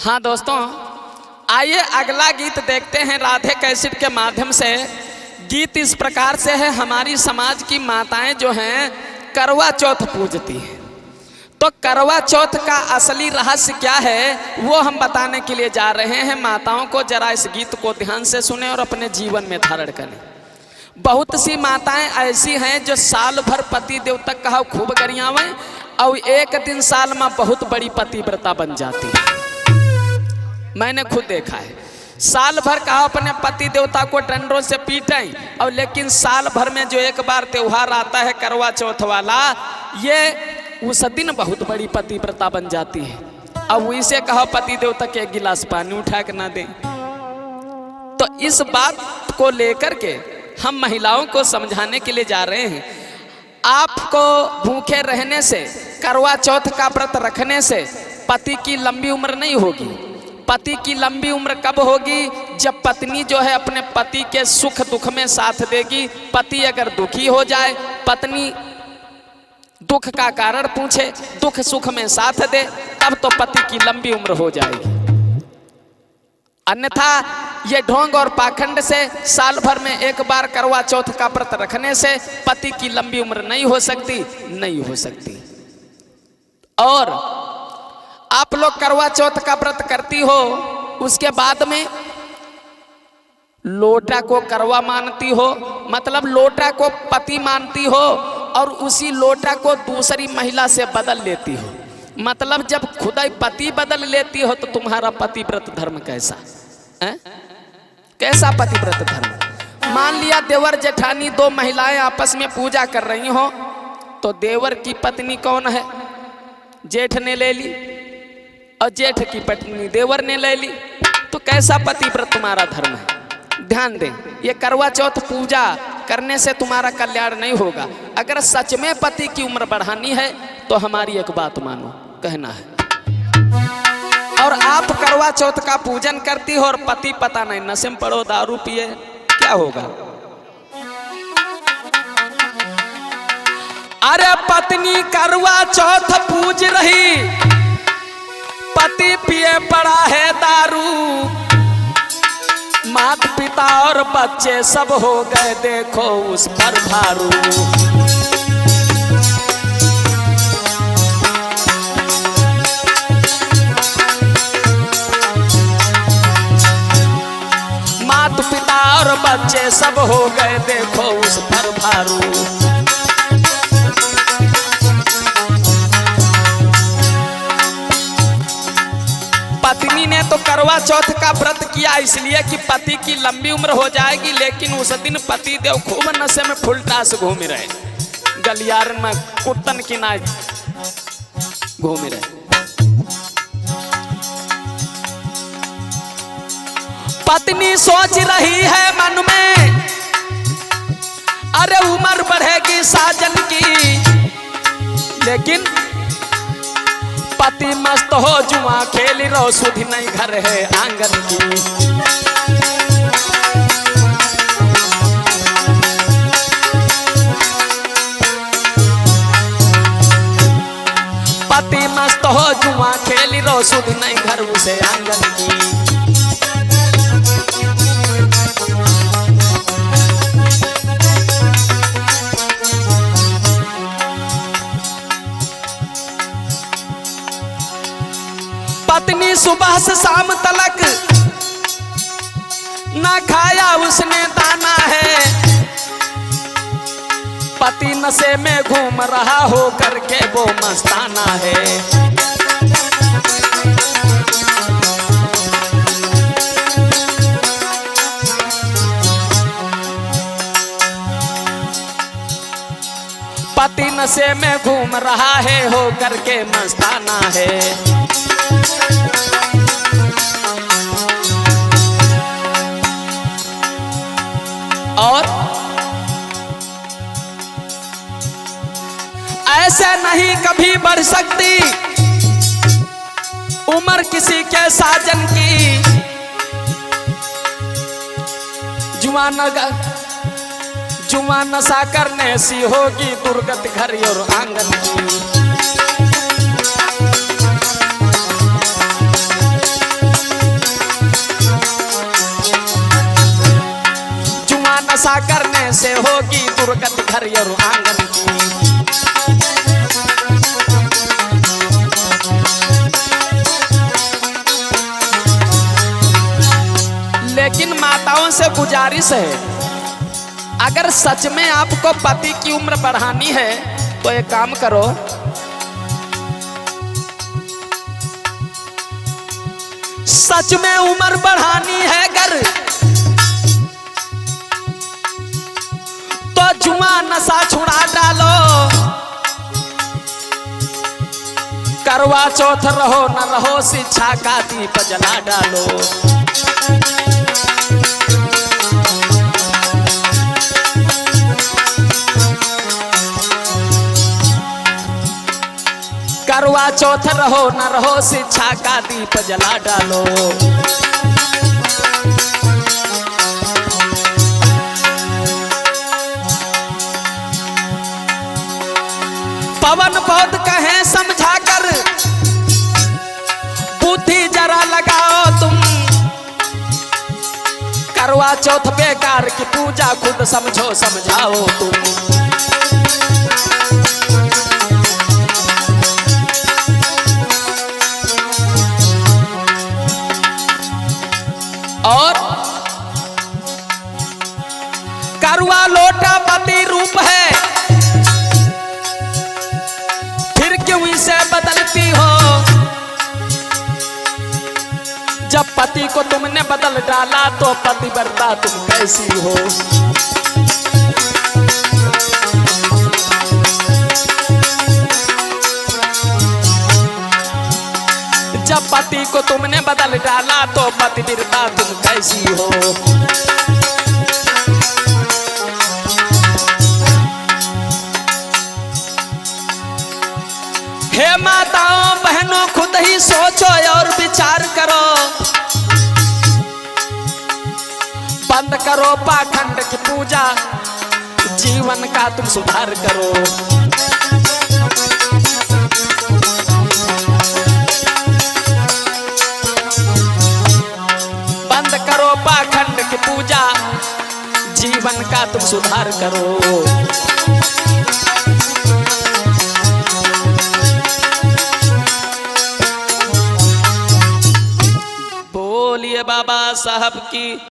हाँ दोस्तों, आइए अगला गीत देखते हैं राधे कैसेट के माध्यम से। गीत इस प्रकार से है, हमारी समाज की माताएं जो हैं करवा चौथ पूजती हैं। तो करवा चौथ का असली रहस्य क्या है वो हम बताने के लिए जा रहे हैं। माताओं को जरा इस गीत को ध्यान से सुने और अपने जीवन में धारण करें। बहुत सी माताएं ऐसी हैं जो साल भर पति देव तक कहा खूब गरियावें और एक दिन साल में बहुत बड़ी पतिव्रता बन जाती है। मैंने खुद देखा है, साल भर कहा अपने पति देवता को डंडों से पीटें और लेकिन साल भर में जो एक बार त्योहार आता है करवा चौथ वाला, ये उस दिन बहुत बड़ी पतिव्रता बन जाती है। अब इसे कहा पति देवता के एक गिलास पानी उठा के ना दें। तो इस बात को लेकर के हम महिलाओं को समझाने के लिए जा रहे हैं। आपको भूखे रहने से, करवा चौथ का व्रत रखने से पति की लंबी उम्र नहीं होगी। पति की लंबी उम्र कब होगी? जब पत्नी जो है अपने पति के सुख दुख में साथ देगी। पति अगर दुखी हो जाए, पत्नी दुख का कारण पूछे, दुख सुख में साथ दे, तब तो पति की लंबी उम्र हो जाएगी। अन्यथा ये ढोंग और पाखंड से साल भर में एक बार करवा चौथ का व्रत रखने से पति की लंबी उम्र नहीं हो सकती, नहीं हो सकती। और आप लोग करवा चौथ का व्रत करती हो, उसके बाद में लोटा को करवा मानती हो, मतलब लोटा को पति मानती हो और उसी लोटा को दूसरी महिला से बदल लेती हो। मतलब जब खुदा पति बदल लेती हो तो तुम्हारा पतिव्रत धर्म कैसा है? कैसा पतिव्रत धर्म? मान लिया देवर जेठानी दो महिलाएं आपस में पूजा कर रही हो, तो देवर की पत्नी कौन है? जेठ ने ले ली और जेठ की पत्नी देवर ने ले ली। तो कैसा पतिव्रत तुम्हारा धर्म है? ध्यान दें, ये करवा चौथ पूजा करने से तुम्हारा कल्याण नहीं होगा। अगर सच में पति की उम्र बढ़ानी है तो हमारी एक बात मानो, कहना है। और आप करवा चौथ का पूजन करती हो और पति पता नहीं नशे में पड़ो, दारू पिए, क्या होगा? अरे पत्नी करवा चौथ पूज रही, पति पिए पड़ा है दारू, माता पिता और बच्चे सब हो गए देखो उस पर भारू। माता पिता और बच्चे सब हो गए देखो उस पर भारू। पत्नी ने तो करवा चौथ का व्रत किया इसलिए कि पति की लंबी उम्र हो जाएगी, लेकिन उस दिन पति देव खूब नशे में फुलटा से घूम रहे, गलियार में कुत्तन की नाच घूम रहे। पत्नी सोच रही है मन में, अरे उम्र बढ़ेगी साजन की, लेकिन पति मस्त हो जुआ खेल रो, सुधी नहीं घर है आंगन की। पति मस्त हो जुआ खेल रो, सुधी नहीं घर उसे आंगन की। पत्नी सुबह से शाम तलक ना खाया उसने दाना है, पति नशे में घूम रहा हो करके वो मस्ताना है। पति नशे में घूम रहा है हो करके मस्ताना है। और ऐसे नहीं कभी बढ़ सकती उम्र किसी के साजन की। जुआ नशा करने सी होगी दुर्गत घर और आंगन की। प्रगति घर और आंगन की। लेकिन माताओं से गुजारिश है, अगर सच में आपको पति की उम्र बढ़ानी है तो एक काम करो, सच में उम्र बढ़ानी है अगर तो जुआ नशा छुड़ा डालो, करवा चौथ रहो न रहो शिक्षा का दीप जला डालो। करवा चौथ रहो न रहो शिक्षा का दीप जला डालो। पवन बहुत कहें समझा कर बुद्धि जरा लगाओ तुम, करवा चौथ बेकार की पूजा खुद समझो समझाओ तुम। और करवा लोटा पति रूप है, फिर क्यों इसे बदलती हो, जब पति को तुमने बदल डाला तो पतिव्रता तुम कैसी हो। जब पति को तुमने बदल डाला तो पतिव्रता तुम कैसी हो। हे माताओं बहनों खुद ही सोचो और विचार करो, बंद करो पाखंड की पूजा, जीवन का तुम सुधार करो। पाखंड की पूजा, जीवन का तुम सुधार करो। बोलिए बाबा साहब की।